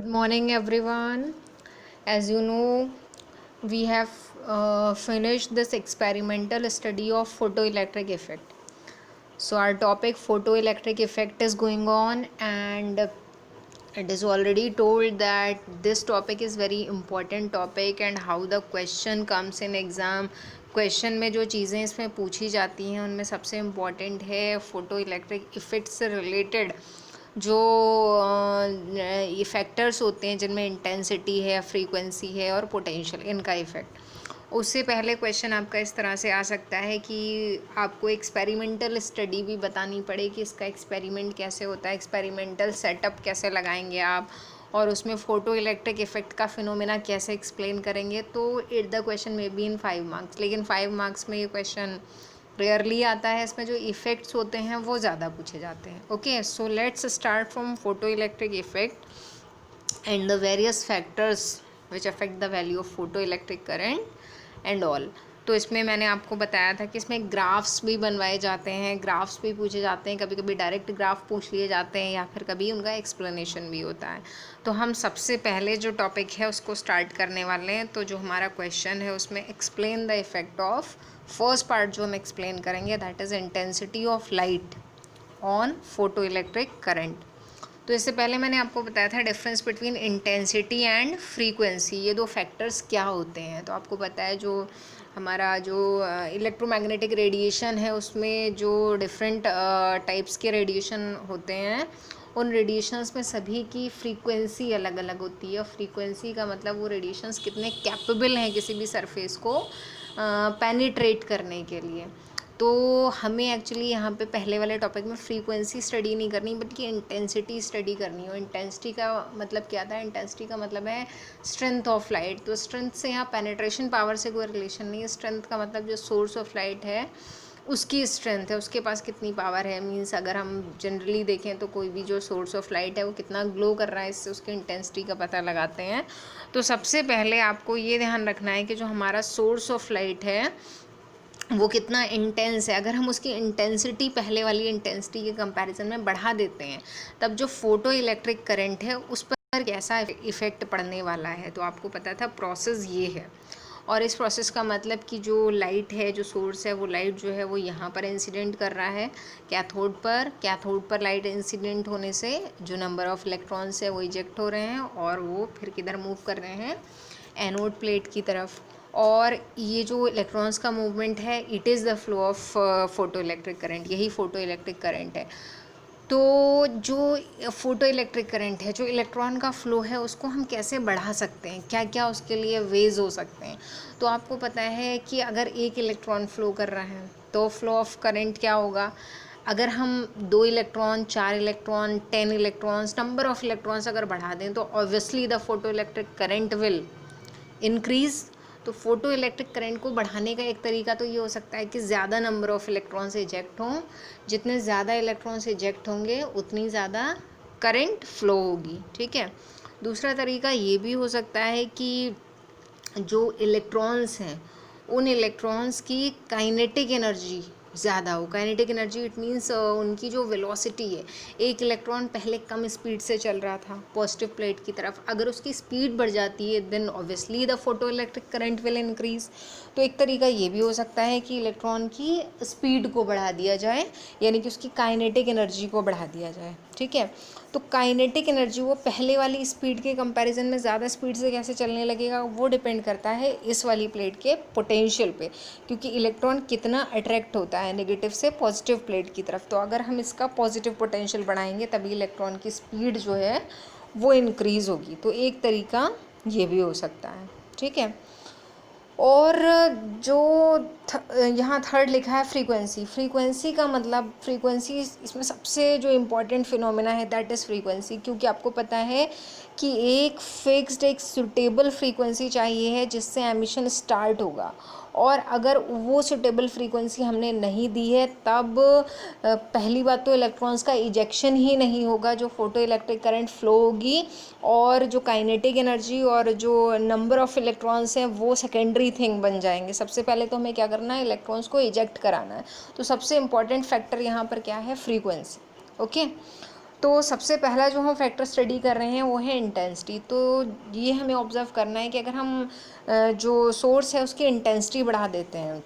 morning, everyone. As you know, we have finished this experimental study of photoelectric effect. So, our topic photoelectric effect is going on, and it is already told that this topic is very important topic and how the question comes in exam. Question में जो चीज़ें इसमें पूछी जाती हैं उनमें सबसे important है फ़ोटो इलेक्ट्रिक इफ़ेक्ट से रिलेटेड जो फैक्टर्स होते हैं जिनमें इंटेंसिटी है, फ्रीक्वेंसी है और पोटेंशियल, इनका इफ़ेक्ट। उससे पहले क्वेश्चन आपका इस तरह से आ सकता है कि आपको एक्सपेरिमेंटल स्टडी भी बतानी पड़े कि इसका एक्सपेरिमेंट कैसे होता है, एक्सपेरिमेंटल सेटअप कैसे लगाएंगे आप, और उसमें फ़ोटो इलेक्ट्रिक इफ़ेक्ट का फिनोमेना कैसे एक्सप्लेन करेंगे। तो it the question may be in 5 marks, लेकिन 5 मार्क्स में ये क्वेश्चन रेयरली आता है। इसमें जो इफ़ेक्ट्स होते हैं वो ज़्यादा पूछे जाते हैं। Okay, so let's start from photo electric effect and the various factors which affect the value of photo electric current and all. तो इसमें मैंने आपको बताया था कि इसमें ग्राफ्स भी बनवाए जाते हैं, ग्राफ्स भी पूछे जाते हैं, कभी कभी डायरेक्ट ग्राफ पूछ लिए जाते हैं या फिर कभी उनका एक्सप्लेनेशन भी होता है। तो हम सबसे पहले जो टॉपिक है उसको स्टार्ट करने वाले हैं। तो जो हमारा क्वेश्चन है उसमें explain the effect of, first part जो हम एक्सप्लेन करेंगे that is intensity of light on photo electric current. तो इससे पहले मैंने आपको बताया था difference between intensity and frequency, ये दो फैक्टर्स क्या होते हैं। तो आपको पता है जो हमारा जो इलेक्ट्रोमैग्नेटिक रेडिएशन है उसमें जो डिफरेंट टाइप्स के रेडिएशन होते हैं, उन रेडिएशंस में सभी की फ्रीक्वेंसी अलग अलग होती है। फ्रीक्वेंसी का मतलब वो रेडिएशंस कितने कैपेबल हैं किसी भी सरफेस को पेनिट्रेट करने के लिए। तो हमें एक्चुअली यहाँ पे पहले वाले टॉपिक में फ्रीक्वेंसी स्टडी नहीं करनी बल्कि इंटेंसिटी स्टडी करनी हो। इंटेंसिटी का मतलब क्या था? इंटेंसिटी का मतलब है स्ट्रेंथ ऑफ लाइट। तो स्ट्रेंथ से यहाँ पेनिट्रेशन पावर से कोई रिलेशन नहीं है। स्ट्रेंथ का मतलब जो सोर्स ऑफ लाइट है उसकी स्ट्रेंथ है, उसके पास कितनी पावर है। मीन्स अगर हम जनरली देखें तो कोई भी जो सोर्स ऑफ लाइट है वो कितना ग्लो कर रहा है, इससे उसकी इंटेंसिटी का पता लगाते हैं। तो सबसे पहले आपको ये ध्यान रखना है कि जो हमारा सोर्स ऑफ लाइट है वो कितना इंटेंस है। अगर हम उसकी इंटेंसिटी पहले वाली इंटेंसिटी के कंपैरिजन में बढ़ा देते हैं तब जो फोटो इलेक्ट्रिक करंट है उस पर कैसा इफ़ेक्ट पड़ने वाला है। तो आपको पता था प्रोसेस ये है, और इस प्रोसेस का मतलब कि जो लाइट है, जो सोर्स है, वो लाइट जो है वो यहाँ पर इंसिडेंट कर रहा है कैथोड पर लाइट इंसिडेंट होने से जो नंबर ऑफ इलेक्ट्रॉन्स है वो इजेक्ट हो रहे हैं और वो फिर किधर मूव कर रहे हैं, एनोड प्लेट की तरफ। और ये जो इलेक्ट्रॉन्स का मूवमेंट है it is the flow of photo electric current, यही फोटो इलेक्ट्रिक करंट है। तो जो फोटो इलेक्ट्रिक करंट है, जो इलेक्ट्रॉन का फ़्लो है, उसको हम कैसे बढ़ा सकते हैं, क्या क्या उसके लिए वेज हो सकते हैं। तो आपको पता है कि अगर एक इलेक्ट्रॉन फ़्लो कर रहा है तो फ्लो ऑफ करंट क्या होगा। अगर हम 2 electron, 4 electron, 10 electrons, number of electrons अगर बढ़ा दें तो obviously the photoelectric current will increase. तो फोटो इलेक्ट्रिक करंट को बढ़ाने का एक तरीका तो ये हो सकता है कि ज़्यादा नंबर ऑफ़ इलेक्ट्रॉन्स इजेक्ट हों। जितने ज़्यादा इलेक्ट्रॉन्स इजेक्ट होंगे उतनी ज़्यादा करंट फ्लो होगी। ठीक है। दूसरा तरीका ये भी हो सकता है कि जो इलेक्ट्रॉन्स हैं उन इलेक्ट्रॉन्स की काइनेटिक एनर्जी ज़्यादा हो। काइनेटिक एनर्जी इट मीन्स उनकी जो वेलोसिटी है, एक इलेक्ट्रॉन पहले कम स्पीड से चल रहा था पॉजिटिव प्लेट की तरफ, अगर उसकी स्पीड बढ़ जाती है then obviously the photoelectric current will increase. तो एक तरीका ये भी हो सकता है कि इलेक्ट्रॉन की स्पीड को बढ़ा दिया जाए, यानी कि उसकी काइनेटिक एनर्जी को बढ़ा दिया जाए। ठीक है। तो काइनेटिक एनर्जी वो पहले वाली स्पीड के कंपैरिजन में ज़्यादा स्पीड से कैसे चलने लगेगा, वो डिपेंड करता है इस वाली प्लेट के पोटेंशियल पे, क्योंकि इलेक्ट्रॉन कितना अट्रैक्ट होता है नेगेटिव से पॉजिटिव प्लेट की तरफ। तो अगर हम इसका पॉजिटिव पोटेंशियल बढ़ाएंगे तभी इलेक्ट्रॉन की स्पीड जो है वो इंक्रीज़ होगी। तो एक तरीका ये भी हो सकता है। ठीक है। और जो यहाँ थर्ड लिखा है फ्रीक्वेंसी। फ्रीक्वेंसी का मतलब, फ्रीक्वेंसी इसमें सबसे जो इम्पोर्टेंट फिनोमेना है दैट इज़ फ्रीक्वेंसी, क्योंकि आपको पता है कि एक फिक्स्ड, एक सुटेबल फ्रीक्वेंसी चाहिए है जिससे एमिशन स्टार्ट होगा, और अगर वो सुटेबल फ्रीक्वेंसी हमने नहीं दी है तब पहली बात तो इलेक्ट्रॉन्स का इजेक्शन ही नहीं होगा, जो फोटो इलेक्ट्रिक करंट फ्लो होगी, और जो काइनेटिक एनर्जी और जो नंबर ऑफ़ इलेक्ट्रॉन्स हैं वो सेकेंडरी थिंग बन जाएंगे। सबसे पहले तो हमें क्या करना है, इलेक्ट्रॉन्स को इजेक्ट कराना है। तो सबसे इम्पॉर्टेंट फैक्टर यहाँ पर क्या है, फ्रीक्वेंसी। ओके। तो सबसे पहला जो हम फैक्टर स्टडी कर रहे हैं वो है इंटेंसिटी। तो ये हमें ऑब्ज़र्व करना है कि अगर हम जो सोर्स है उसकी इंटेंसिटी बढ़ा देते हैं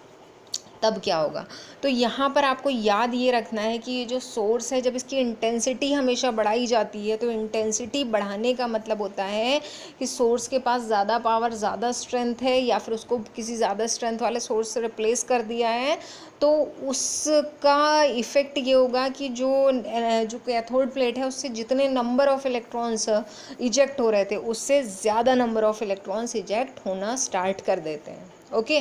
तब क्या होगा। तो यहाँ पर आपको याद ये रखना है कि ये जो सोर्स है जब इसकी इंटेंसिटी हमेशा बढ़ाई जाती है तो इंटेंसिटी बढ़ाने का मतलब होता है कि सोर्स के पास ज़्यादा पावर, ज़्यादा स्ट्रेंथ है, या फिर उसको किसी ज़्यादा स्ट्रेंथ वाले सोर्स से रिप्लेस कर दिया है। तो उसका इफ़ेक्ट ये होगा कि जो कैथोड प्लेट है उससे जितने नंबर ऑफ़ इलेक्ट्रॉन्स इजेक्ट हो रहे थे उससे ज़्यादा नंबर ऑफ़ इलेक्ट्रॉन्स इजेक्ट होना स्टार्ट कर देते हैं। ओके,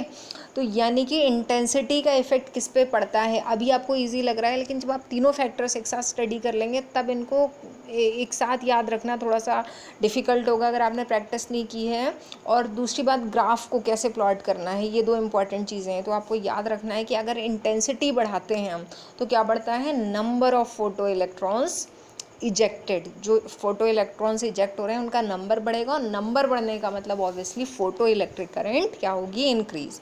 तो यानी कि इंटेंसिटी का इफ़ेक्ट किस पे पड़ता है अभी आपको इजी लग रहा है, लेकिन जब आप तीनों फैक्टर्स एक साथ स्टडी कर लेंगे तब इनको एक साथ याद रखना थोड़ा सा डिफ़िकल्ट होगा अगर आपने प्रैक्टिस नहीं की है। और दूसरी बात, ग्राफ को कैसे प्लॉट करना है, ये दो इंपॉर्टेंट चीज़ें हैं। तो आपको याद रखना है कि अगर इंटेंसिटी बढ़ाते हैं हम तो क्या बढ़ता है, number of photoelectrons ejected, जो फोटो इलेक्ट्रॉन्स इजेक्ट हो रहे हैं उनका नंबर बढ़ेगा, और नंबर बढ़ने का मतलब ऑब्वियसली फोटो इलेक्ट्रिक करंट क्या होगी, इंक्रीज़।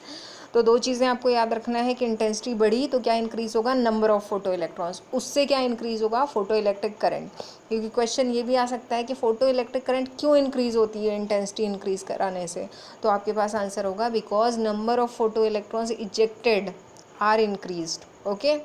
तो दो चीज़ें आपको याद रखना है कि इंटेंसिटी बढ़ी तो क्या इंक्रीज़ होगा, नंबर ऑफ़ फोटो इलेक्ट्रॉन्स, उससे क्या इंक्रीज़ होगा, फोटो इलेक्ट्रिक करंट। क्योंकि क्वेश्चन ये भी आ सकता है कि फोटो इलेक्ट्रिक करंट क्यों इंक्रीज़ होती है इंटेंसिटी इंक्रीज़ कराने से, तो आपके पास आंसर होगा because number of photoelectrons ejected are increased. Okay,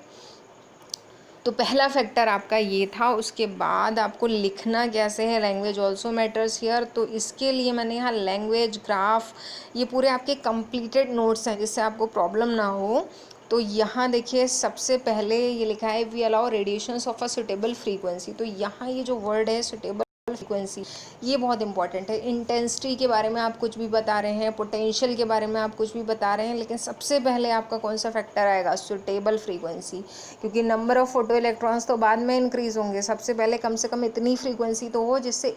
तो पहला फैक्टर आपका ये था। उसके बाद आपको लिखना कैसे है, लैंग्वेज ऑल्सो मैटर्स हियर। तो इसके लिए मैंने यहाँ लैंग्वेज, ग्राफ, ये पूरे आपके कंप्लीटेड नोट्स हैं जिससे आपको प्रॉब्लम ना हो। तो यहाँ देखिए सबसे पहले ये लिखा है we allow radiations of a suitable frequency. तो यहाँ ये जो वर्ड है सुटेबल फ्रीक्वेंसी, ये बहुत इंपॉर्टेंट है। इंटेंसिटी के बारे में आप कुछ भी बता रहे हैं, पोटेंशियल के बारे में आप कुछ भी बता रहे हैं, लेकिन सबसे पहले आपका कौन सा फैक्टर आएगा, सुटेबल फ्रीक्वेंसी। क्योंकि नंबर ऑफ़ फोटो इलेक्ट्रॉन्स तो बाद में इंक्रीज़ होंगे, सबसे पहले कम से कम इतनी फ्रीक्वेंसी तो हो जिससे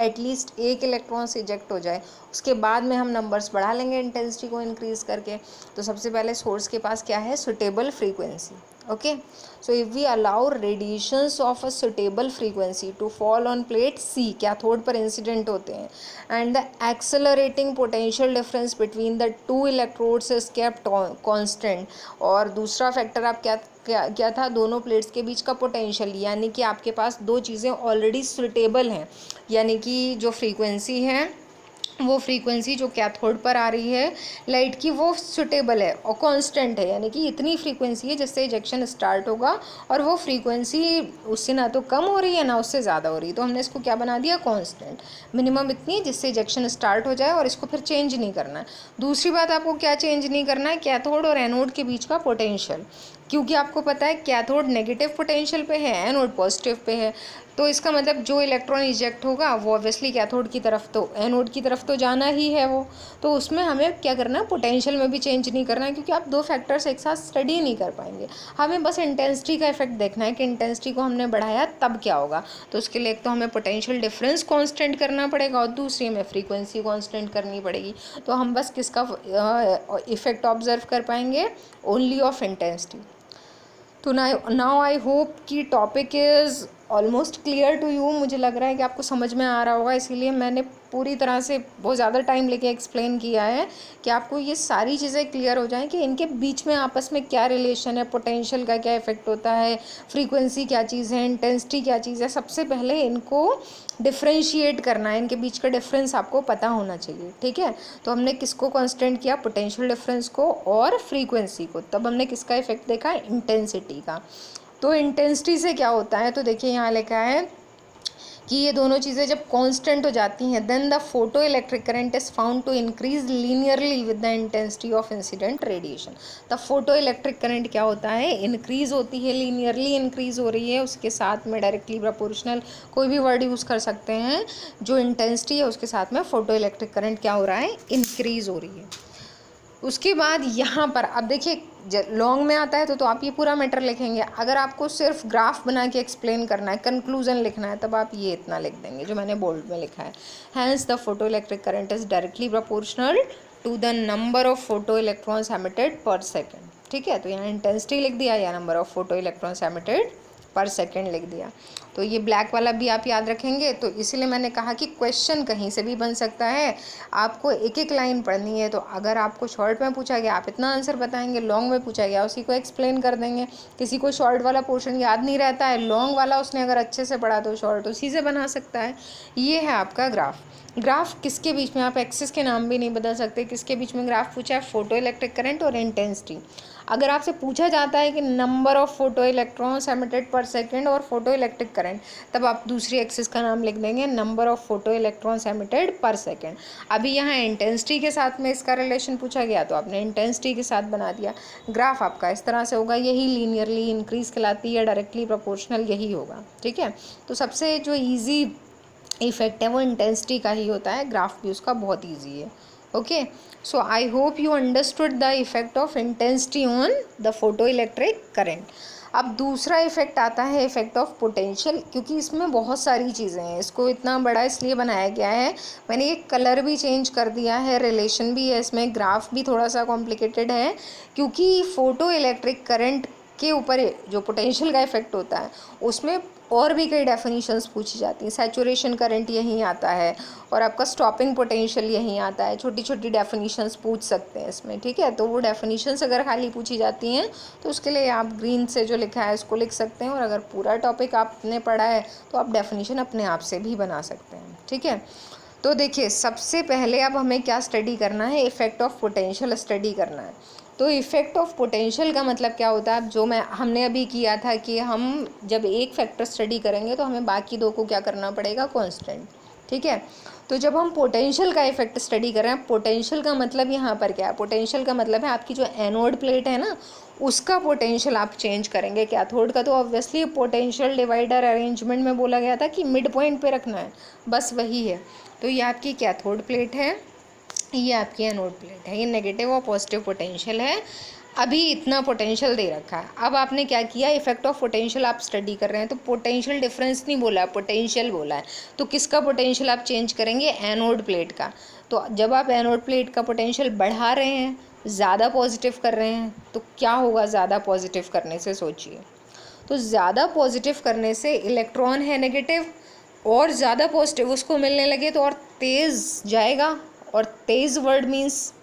एटलीस्ट एक इलेक्ट्रॉन से इजेक्ट हो जाए, उसके बाद में हम नंबर्स बढ़ा लेंगे इंटेंसिटी को इंक्रीज़ करके। तो सबसे पहले सोर्स के पास क्या है, suitable frequency. Okay, so if we allow radiations of a suitable frequency to fall on plate C, cathode पर इंसिडेंट होते हैं, and the accelerating potential difference between the two electrodes is kept constant। और दूसरा factor आप क्या था, दोनों plates के बीच का पोटेंशियल, यानी कि आपके पास दो चीज़ें ऑलरेडी सुटेबल हैं, यानी कि जो फ्रीक्वेंसी है वो फ्रीक्वेंसी जो कैथोड पर आ रही है लाइट की वो सुटेबल है और कांस्टेंट है, यानी कि इतनी फ्रीक्वेंसी है जिससे इजेक्शन स्टार्ट होगा, और वो फ्रीक्वेंसी उससे ना तो कम हो रही है ना उससे ज़्यादा हो रही है, तो हमने इसको क्या बना दिया, कांस्टेंट। मिनिमम इतनी जिससे इजेक्शन स्टार्ट हो जाए और इसको फिर चेंज नहीं करना है। दूसरी बात, आपको क्या चेंज नहीं करना है, कैथोड और एनोड के बीच का पोटेंशियल, क्योंकि आपको पता है कैथोड नेगेटिव पोटेंशियल पे है, एनोड पॉजिटिव पे है। तो इसका मतलब जो इलेक्ट्रॉन इजेक्ट होगा वो ऑब्वियसली कैथोड की तरफ, तो एनोड की तरफ तो जाना ही है वो। तो उसमें हमें क्या करना है, पोटेंशियल में भी चेंज नहीं करना है, क्योंकि आप दो फैक्टर्स एक साथ स्टडी नहीं कर पाएंगे। हमें बस इंटेंसिटी का इफेक्ट देखना है कि इंटेंसिटी को हमने बढ़ाया तब क्या होगा। तो उसके लिए एक तो हमें पोटेंशियल डिफरेंस कांस्टेंट करना पड़ेगा और दूसरी हमें फ्रीक्वेंसी कांस्टेंट करनी पड़ेगी। तो हम बस किसका इफेक्ट ऑब्जर्व कर पाएंगे, ओनली ऑफ इंटेंसिटी। तो नाउ आई होप कि topic is almost clear to you. मुझे लग रहा है कि आपको समझ में आ रहा होगा, इसीलिए मैंने पूरी तरह से बहुत ज़्यादा टाइम लेके एक्सप्लेन किया है कि आपको ये सारी चीज़ें क्लियर हो जाएं कि इनके बीच में आपस में क्या रिलेशन है, पोटेंशियल का क्या इफेक्ट होता है, फ्रीक्वेंसी क्या चीज़ है, इंटेंसिटी क्या चीज़ है। सबसे पहले इनको डिफ्रेंशिएट करना है, इनके बीच का डिफरेंस आपको पता होना चाहिए, ठीक है। तो हमने किसको कांस्टेंट किया, पोटेंशियल डिफरेंस को और फ्रीक्वेंसी को। तब हमने किसका इफेक्ट देखा, इंटेंसिटी का। तो इंटेंसिटी से क्या होता है, तो देखिए यहाँ लिखा है कि ये दोनों चीज़ें जब कांस्टेंट हो जाती हैं then the photoelectric current is found to increase linearly with the intensity of incident radiation. The photoelectric current क्या होता है, इंक्रीज होती है, लीनियरली इंक्रीज हो रही है, उसके साथ में डायरेक्टली प्रोपोर्शनल कोई भी वर्ड यूज़ कर सकते हैं, जो इंटेंसिटी है उसके साथ में फोटो इलेक्ट्रिक करंट क्या हो रहा है, इंक्रीज हो रही है। उसके बाद यहाँ पर अब देखिए लॉन्ग में आता है तो आप ये पूरा मैटर लिखेंगे। अगर आपको सिर्फ ग्राफ बना के एक्सप्लेन करना है, कंक्लूजन लिखना है, तब आप ये इतना लिख देंगे जो मैंने बोल्ड में लिखा है। Hence the photoelectric current is directly proportional to the number of photoelectrons emitted per second. ठीक है, तो यहाँ इंटेंसिटी लिख दिया या number of photoelectrons emitted per second लिख दिया। तो ये ब्लैक वाला भी आप याद रखेंगे। तो इसीलिए मैंने कहा कि क्वेश्चन कहीं से भी बन सकता है, आपको एक एक लाइन पढ़नी है। तो अगर आपको शॉर्ट में पूछा गया आप इतना आंसर बताएंगे, लॉन्ग में पूछा गया उसी को एक्सप्लेन कर देंगे। किसी को शॉर्ट वाला पोर्शन याद नहीं रहता है, लॉन्ग वाला उसने अगर अच्छे से पढ़ा तो शॉर्ट उसी से बना सकता है। ये है आपका ग्राफ। ग्राफ किसके बीच में, आप एक्सिस के नाम भी नहीं बदल सकते, किसके बीच में ग्राफ पूछा है, फोटो इलेक्ट्रिक करंट और इंटेंसिटी। अगर आपसे पूछा जाता है कि number of photoelectrons emitted पर सेकंड और फोटो इलेक्ट्रिक करंट, तब आप दूसरी एक्सिस का नाम लिख देंगे number of photoelectrons emitted पर सेकंड। अभी यहाँ इंटेंसिटी के साथ में इसका रिलेशन पूछा गया तो आपने इंटेंसिटी के साथ बना दिया। ग्राफ आपका इस तरह से होगा, यही लीनियरली इंक्रीज कहलाती है, डायरेक्टली प्रोपोर्शनल यही होगा। ठीक है, तो सबसे जो ईजी इफेक्ट है वो इंटेंसिटी का ही होता है, ग्राफ भी उसका बहुत ईजी है। Okay, so I hope you understood the effect of intensity on the photoelectric current. अब दूसरा इफेक्ट आता है इफेक्ट ऑफ पोटेंशियल, क्योंकि इसमें बहुत सारी चीज़ें हैं, इसको इतना बड़ा इसलिए बनाया गया है, मैंने ये कलर भी चेंज कर दिया है, रिलेशन भी है इसमें, ग्राफ भी थोड़ा सा कॉम्प्लिकेटेड है, क्योंकि फोटो इलेक्ट्रिक करंट के ऊपर जो पोटेंशियल का इफेक्ट होता है उसमें और भी कई डेफिनेशंस पूछी जाती हैं। सैचुरेशन करंट यहीं आता है और आपका स्टॉपिंग पोटेंशियल यहीं आता है, छोटी छोटी डेफिनेशंस पूछ सकते हैं इसमें। ठीक है, तो वो डेफिनेशंस अगर खाली पूछी जाती हैं तो उसके लिए आप ग्रीन से जो लिखा है उसको लिख सकते हैं, और अगर पूरा टॉपिक आपने पढ़ा है तो आप डेफिनेशन अपने आप से भी बना सकते हैं। ठीक है, तो देखिए सबसे पहले अब हमें क्या स्टडी करना है, इफेक्ट ऑफ पोटेंशियल स्टडी करना है। तो इफेक्ट ऑफ पोटेंशियल का मतलब क्या होता है, जो हमने अभी किया था कि हम जब एक फैक्टर स्टडी करेंगे तो हमें बाकी दो को क्या करना पड़ेगा, कांस्टेंट। ठीक है, तो जब हम पोटेंशियल का इफेक्ट स्टडी कर रहे हैं, पोटेंशियल का मतलब यहाँ पर क्या है, पोटेंशियल का मतलब है आपकी जो एनोड प्लेट है ना उसका पोटेंशियल आप चेंज करेंगे। कैथोड का तो ऑब्वियसली पोटेंशियल डिवाइडर अरेंजमेंट में बोला गया था कि मिड पॉइंट पे रखना है, बस वही है। तो ये आपकी कैथोड प्लेट है, ये आपकी एनोड प्लेट है, ये नेगेटिव और पॉजिटिव पोटेंशियल है। अभी इतना पोटेंशियल दे रखा है, अब आपने क्या किया, इफेक्ट ऑफ पोटेंशियल आप स्टडी कर रहे हैं तो पोटेंशियल डिफरेंस नहीं बोला है, पोटेंशियल बोला है। तो किसका पोटेंशियल आप चेंज करेंगे, एनोड प्लेट का। तो जब आप एनोड प्लेट का पोटेंशियल बढ़ा रहे हैं, ज़्यादा पॉजिटिव कर रहे हैं, तो क्या होगा ज़्यादा पॉजिटिव करने से, सोचिए। तो ज़्यादा पॉजिटिव करने से इलेक्ट्रॉन है नेगेटिव और ज़्यादा पॉजिटिव उसको मिलने लगे तो और तेज़ जाएगा, और तेज़ वर्ड मीन्स,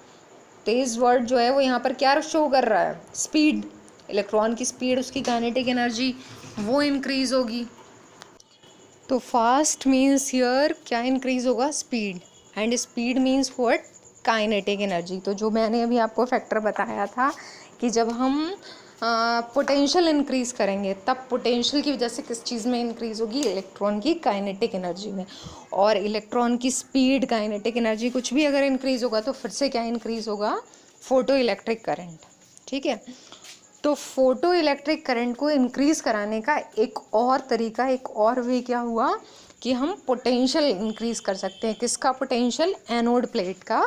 तेज़ वर्ड जो है वो यहाँ पर क्या शो कर रहा है, स्पीड। इलेक्ट्रॉन की स्पीड, उसकी काइनेटिक एनर्जी वो इंक्रीज़ होगी। तो फास्ट मीन्स हियर क्या इंक्रीज़ होगा, speed, and speed means what, kinetic energy. तो जो मैंने अभी आपको फैक्टर बताया था कि जब हम पोटेंशियल इंक्रीज़ करेंगे तब पोटेंशियल की वजह से किस चीज़ में इंक्रीज़ होगी, इलेक्ट्रॉन की काइनेटिक एनर्जी में। और इलेक्ट्रॉन की स्पीड, काइनेटिक एनर्जी कुछ भी अगर इंक्रीज़ होगा तो फिर से क्या इंक्रीज़ होगा, फोटो इलेक्ट्रिक करंट। ठीक है, तो फोटो इलेक्ट्रिक करंट को इंक्रीज़ कराने का एक और तरीका, एक और वे क्या हुआ कि हम पोटेंशियल इंक्रीज़ कर सकते हैं। किसका पोटेंशियल, एनोड प्लेट का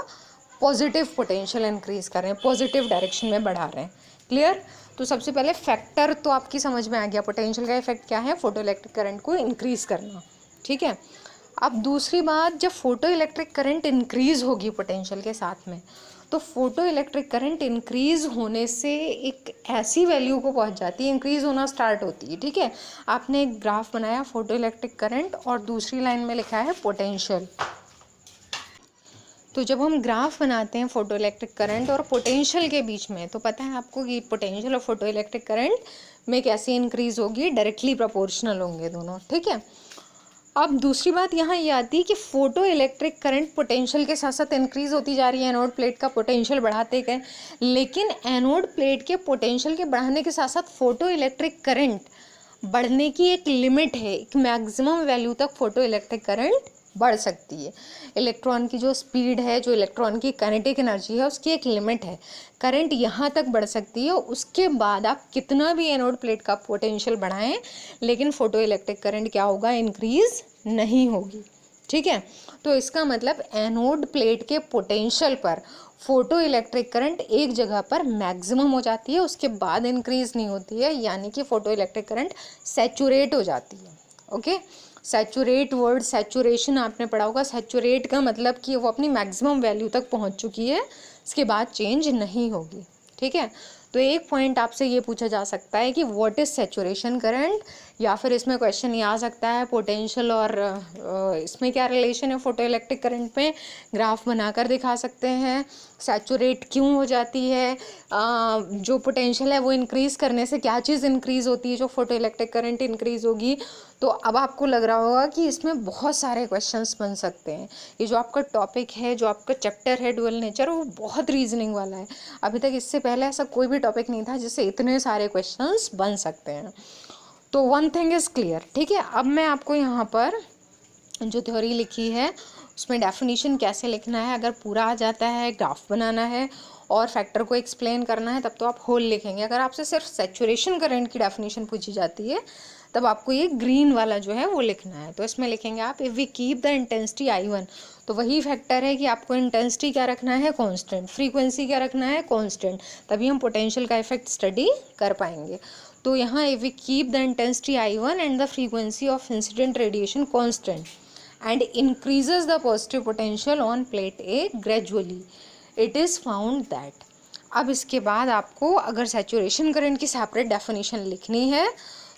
पॉजिटिव पोटेंशियल इंक्रीज़ कर रहे हैं, पॉजिटिव डायरेक्शन में बढ़ा रहे हैं। क्लियर। तो सबसे पहले फैक्टर तो आपकी समझ में आ गया, पोटेंशियल का इफेक्ट क्या है, फोटो इलेक्ट्रिक करंट को इंक्रीज़ करना। ठीक है, अब दूसरी बात, जब फोटो इलेक्ट्रिक करंट इंक्रीज़ होगी पोटेंशियल के साथ में, तो फोटो इलेक्ट्रिक करंट इंक्रीज़ होने से एक ऐसी वैल्यू को पहुंच जाती है, इंक्रीज़ होना स्टार्ट होती है। ठीक है, आपने एक ग्राफ बनाया फोटो इलेक्ट्रिक करंट और दूसरी लाइन में लिखा है पोटेंशियल। तो जब हम ग्राफ बनाते हैं फोटो इलेक्ट्रिक करंट और पोटेंशियल के बीच में, तो पता है आपको कि पोटेंशियल और फोटो इलेक्ट्रिक करंट में कैसे इंक्रीज़ होगी, डायरेक्टली प्रोपोर्शनल होंगे दोनों। ठीक है, अब दूसरी बात यहाँ ये आती है कि फोटो इलेक्ट्रिक करंट पोटेंशियल के साथ साथ इंक्रीज़ होती जा रही है, एनोड प्लेट का पोटेंशियल बढ़ाते गए, लेकिन एनोड प्लेट के पोटेंशियल के बढ़ाने के साथ साथ फोटो इलेक्ट्रिक करंट बढ़ने की एक लिमिट है, एक मैक्सिमम वैल्यू तक फोटो इलेक्ट्रिक करंट बढ़ सकती है। इलेक्ट्रॉन की जो स्पीड है, जो इलेक्ट्रॉन की काइनेटिक एनर्जी है, उसकी एक लिमिट है, करंट यहाँ तक बढ़ सकती है। उसके बाद आप कितना भी एनोड प्लेट का पोटेंशियल बढ़ाएं, लेकिन फोटो इलेक्ट्रिक करंट क्या होगा, इंक्रीज़ नहीं होगी। ठीक है, तो इसका मतलब एनोड प्लेट के पोटेंशियल पर फोटो इलेक्ट्रिक करंट एक जगह पर मैक्सिमम हो जाती है, उसके बाद इंक्रीज़ नहीं होती है, यानी कि फोटो इलेक्ट्रिक करंट सैचुरेट हो जाती है। ओके, सैचुरेट वर्ड, सैचुरेशन आपने पढ़ा होगा, सैचुरेट का मतलब कि वो अपनी मैक्सिमम वैल्यू तक पहुंच चुकी है, इसके बाद चेंज नहीं होगी। ठीक है, तो एक पॉइंट आपसे ये पूछा जा सकता है कि व्हाट इज़ सैचुरेशन करंट, या फिर इसमें क्वेश्चन ये आ सकता है पोटेंशियल और इसमें क्या रिलेशन है फोटो इलेक्ट्रिक करंट में, ग्राफ बनाकर दिखा सकते हैं। सैचुरेट क्यों हो जाती है, जो पोटेंशियल है वो इंक्रीज़ करने से क्या चीज़ इंक्रीज़ होती है, जो फोटो इलेक्ट्रिक करंट इंक्रीज़ होगी। तो अब आपको लग रहा होगा कि इसमें बहुत सारे क्वेश्चंस बन सकते हैं। ये जो आपका टॉपिक है, जो आपका चैप्टर है डुअल नेचर, वो बहुत रीजनिंग वाला है। अभी तक इससे पहले ऐसा कोई भी टॉपिक नहीं था जिससे इतने सारे क्वेश्चंस बन सकते हैं। तो वन थिंग इज़ क्लियर, ठीक है। अब मैं आपको यहाँ पर जो थ्योरी लिखी है उसमें डेफिनेशन कैसे लिखना है, अगर पूरा आ जाता है, ग्राफ बनाना है और फैक्टर को एक्सप्लेन करना है, तब तो आप होल लिखेंगे। अगर आपसे सिर्फ सैचुरेशन करंट की डेफिनेशन पूछी जाती है तब आपको ये ग्रीन वाला जो है वो लिखना है। तो इसमें लिखेंगे आप if we keep the intensity I1, तो वही फैक्टर है कि आपको इंटेंसिटी क्या रखना है, कांस्टेंट, फ्रीक्वेंसी क्या रखना है, कांस्टेंट, तभी हम पोटेंशियल का इफेक्ट स्टडी कर पाएंगे। तो यहाँ if we keep the intensity I1 and the frequency of incident radiation constant and increases the positive potential on plate A gradually, it is found that। अब इसके बाद आपको अगर सैचुरेशन करंट की सेपरेट डेफिनेशन लिखनी है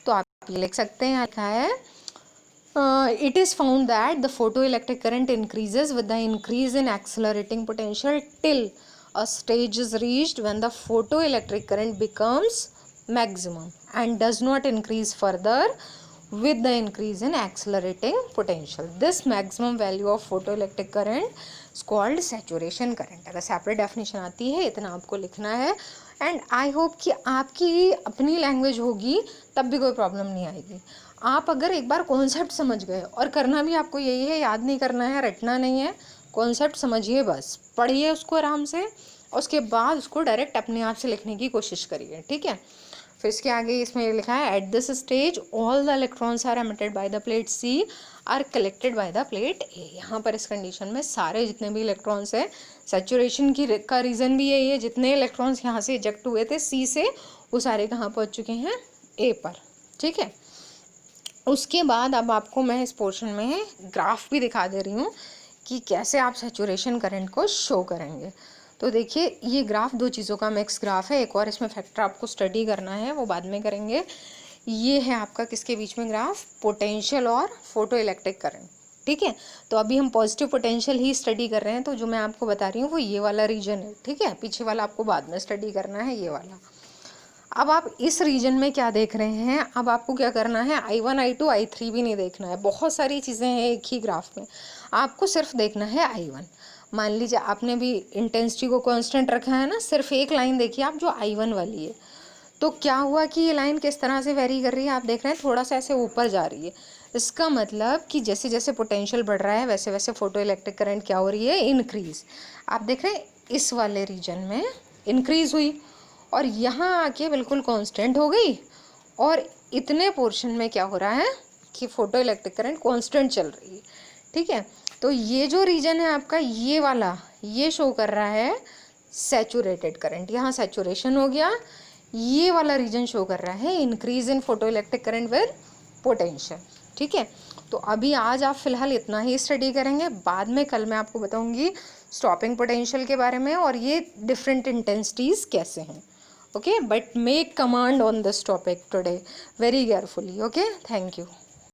तो आप ये लिख सकते हैं, लिखा है it is found that the photoelectric current increases with the increase in accelerating potential till a stage is reached when the photoelectric current becomes maximum and does not increase further with the increase in accelerating potential. This maximum value of photoelectric current is called saturation current। अगर separate definition आती है इतना आपको लिखना है। And I hope कि आपकी अपनी लैंग्वेज होगी तब भी कोई प्रॉब्लम नहीं आएगी। आप अगर एक बार कॉन्सेप्ट समझ गए, और करना भी आपको यही है, याद नहीं करना है, रटना नहीं है, कॉन्सेप्ट समझिए, बस पढ़िए उसको आराम से, उसके बाद उसको डायरेक्ट अपने आप से लिखने की कोशिश करिए, ठीक है। फिर इसके आगे इसमें लिखा है at this stage all the electrons are emitted by the plate C are collected by the plate A. यहाँ पर इस कंडीशन में सारे जितने भी इलेक्ट्रॉन्स हैं, सैचुरेशन का रीज़न भी यही है, जितने इलेक्ट्रॉन्स यहाँ से इजेक्ट हुए थे सी से, वो सारे कहाँ पहुँच चुके हैं, ए पर, ठीक है। उसके बाद अब आपको मैं इस पोर्शन में ग्राफ भी दिखा दे रही हूँ कि कैसे आप सैचुरेशन करंट को शो करेंगे। तो देखिए ये ग्राफ दो चीज़ों का मिक्स ग्राफ है, एक और इसमें फैक्टर आपको स्टडी करना है, वो बाद में करेंगे। ये है आपका किसके बीच में ग्राफ, पोटेंशियल और फोटो इलेक्ट्रिक करंट, ठीक है। तो अभी हम पॉजिटिव पोटेंशियल ही स्टडी कर रहे हैं, तो जो मैं आपको बता रही हूँ वो ये वाला रीजन है, ठीक है। पीछे वाला आपको बाद में स्टडी करना है, ये वाला। अब आप इस रीजन में क्या देख रहे हैं, अब आपको क्या करना है, I1 I2 I3 भी नहीं देखना है, बहुत सारी चीज़ें हैं एक ही ग्राफ में, आपको सिर्फ देखना है I1। मान लीजिए आपने भी इंटेंसिटी को कांस्टेंट रखा है ना, सिर्फ एक लाइन देखिए आप जो I1 वाली है, तो क्या हुआ कि ये लाइन किस तरह से वेरी कर रही है, आप देख रहे हैं थोड़ा सा ऐसे ऊपर जा रही है। इसका मतलब कि जैसे जैसे पोटेंशियल बढ़ रहा है वैसे वैसे फोटो इलेक्ट्रिक करंट क्या हो रही है, इंक्रीज। आप देख रहे हैं इस वाले रीजन में इंक्रीज हुई और यहाँ आके बिल्कुल कांस्टेंट हो गई, और इतने पोर्शन में क्या हो रहा है कि फोटो इलेक्ट्रिक करंट कांस्टेंट चल रही है, ठीक है। तो ये जो रीजन है आपका, ये वाला, ये शो कर रहा है सैचुरेटेड करंट, यहाँ सैचुरेशन हो गया। ये वाला रीजन शो कर रहा है increase in photo electric current with potential, ठीक है। तो अभी आज आप फिलहाल इतना ही स्टडी करेंगे, बाद में कल मैं आपको बताऊंगी स्टॉपिंग पोटेंशियल के बारे में और ये डिफरेंट इंटेंसिटीज़ कैसे हैं, okay, but make command on this topic today very carefully, okay, thank you।